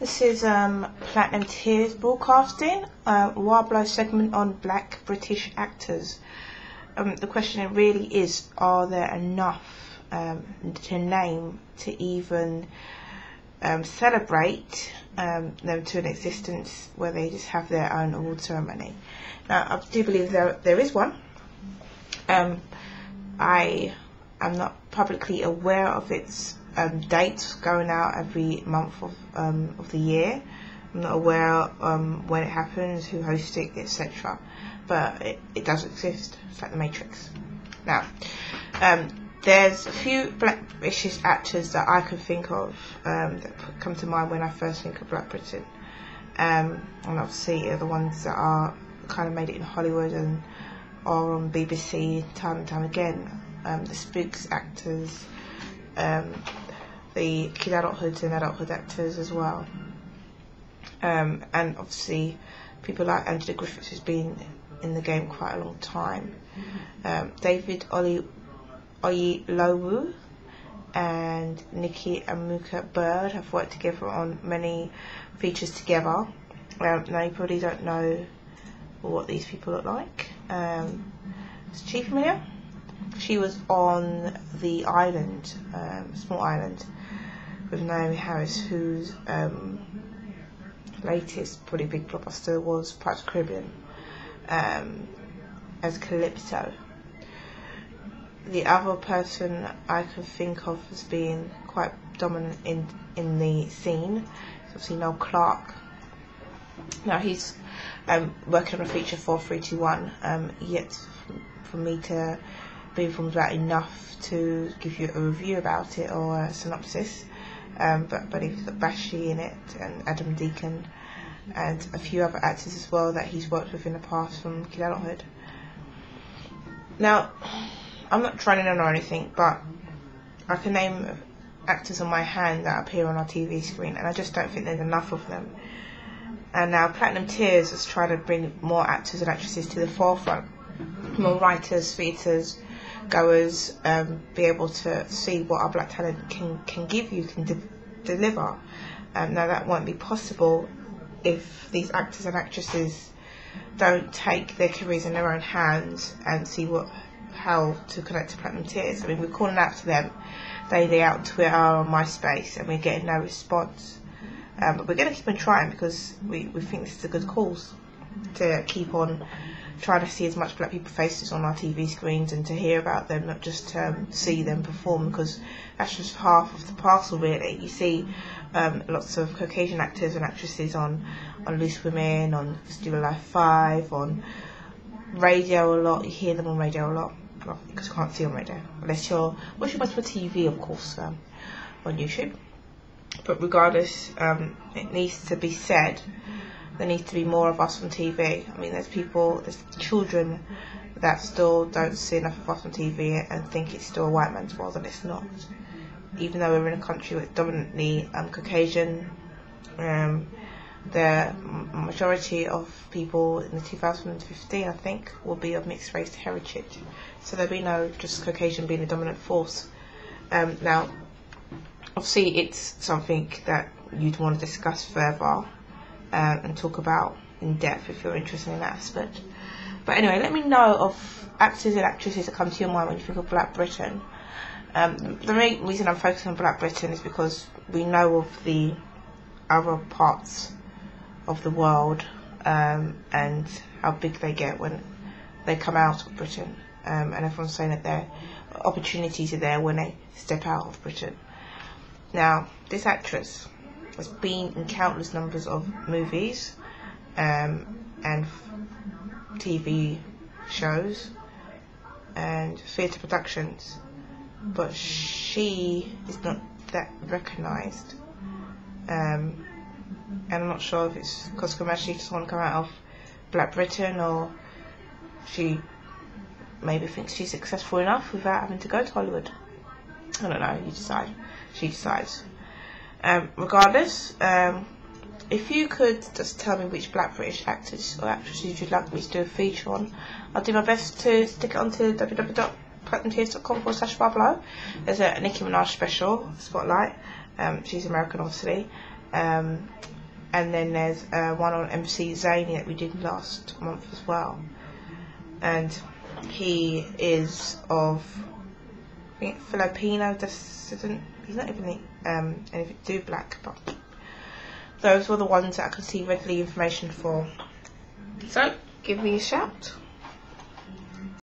This is Platinum Tears Broadcasting, Warblow segment on Black British actors. The question really is, are there enough to name to even celebrate them to an existence where they just have their own award ceremony? Now, I do believe there is one. I am not publicly aware of its dates going out every month of the year. I'm not aware when it happens, who hosts it, etc. But it does exist. It's like the Matrix. Now, there's a few Black British actors that I can think of that come to mind when I first think of Black Britain. And obviously the ones that are kind of made it in Hollywood and are on BBC time and time again. The Spooks actors, the Kidulthood and adulthood actors as well, and obviously people like Angela Griffiths, who's been in the game quite a long time. David Oyelowo and Nikki and Amuka-Bird have worked together on many features together. Now you probably don't know what these people look like. Is she familiar? She was on the island, small island, with Naomi Harris, whose latest pretty big blockbuster was Pirates of the Caribbean, as Calypso. The other person I can think of as being quite dominant in the scene is obviously Noel Clarke. Now he's working on a feature for 321, yet for me to be informed about enough to give you a review about it or a synopsis. But he's got Bashi in it, and Adam Deacon, and a few other actors as well that he's worked with in the past from Kidulthood. Now, I'm not trying to know or anything, but I can name actors on my hand that appear on our TV screen, and I just don't think there's enough of them. And now Platinum Tears is trying to bring more actors and actresses to the forefront, more writers, theatres goers, be able to see what our black talent can give you, can deliver. Now that won't be possible if these actors and actresses don't take their careers in their own hands and see how to connect to Platinum Tears. I mean, we're calling out to them day out on Twitter or MySpace, and we're getting no response. But we're going to keep on trying, because we think this is a good cause to keep on trying to see as much black people faces on our TV screens and to hear about them, not just see them perform, because that's just half of the parcel really. You see lots of Caucasian actors and actresses on Loose Women, on Still Alive 5, on radio a lot. You hear them on radio a lot, well, because you can't see on radio unless you're watching multiple TV, of course, on YouTube. But regardless, it needs to be said, there needs to be more of us on TV. I mean, there's children that still don't see enough of us on TV and think it's still a white man's world, and it's not. Even though we're in a country with dominantly Caucasian, the majority of people in the 2015, I think, will be of mixed race heritage. So there'll be no just Caucasian being the dominant force. Now, obviously, it's something that you'd want to discuss further and talk about in depth if you're interested in that aspect. But anyway, let me know of actors and actresses that come to your mind when you think of Black Britain. The main reason I'm focusing on Black Britain is because we know of the other parts of the world and how big they get when they come out of Britain, and everyone's saying that their opportunities are there when they step out of Britain. Now, this actress has been in countless numbers of movies and TV shows and theatre productions, but she is not that recognised. And I'm not sure if it's because commercially she just want to come out of Black Britain, or she maybe thinks she's successful enough without having to go to Hollywood. I don't know, you decide. She decides. Regardless, if you could just tell me which Black British actors or actresses you'd like me to do a feature on, I'll do my best to stick it onto www.platinumtears.com/Warblow. There's a Nicki Minaj special, Spotlight. She's American, obviously. and then there's one on MC Zany that we did last month as well, and he is of, I think, Filipino descent. He's not even anything to do black, but those were the ones that I could see readily information for. So give me a shout.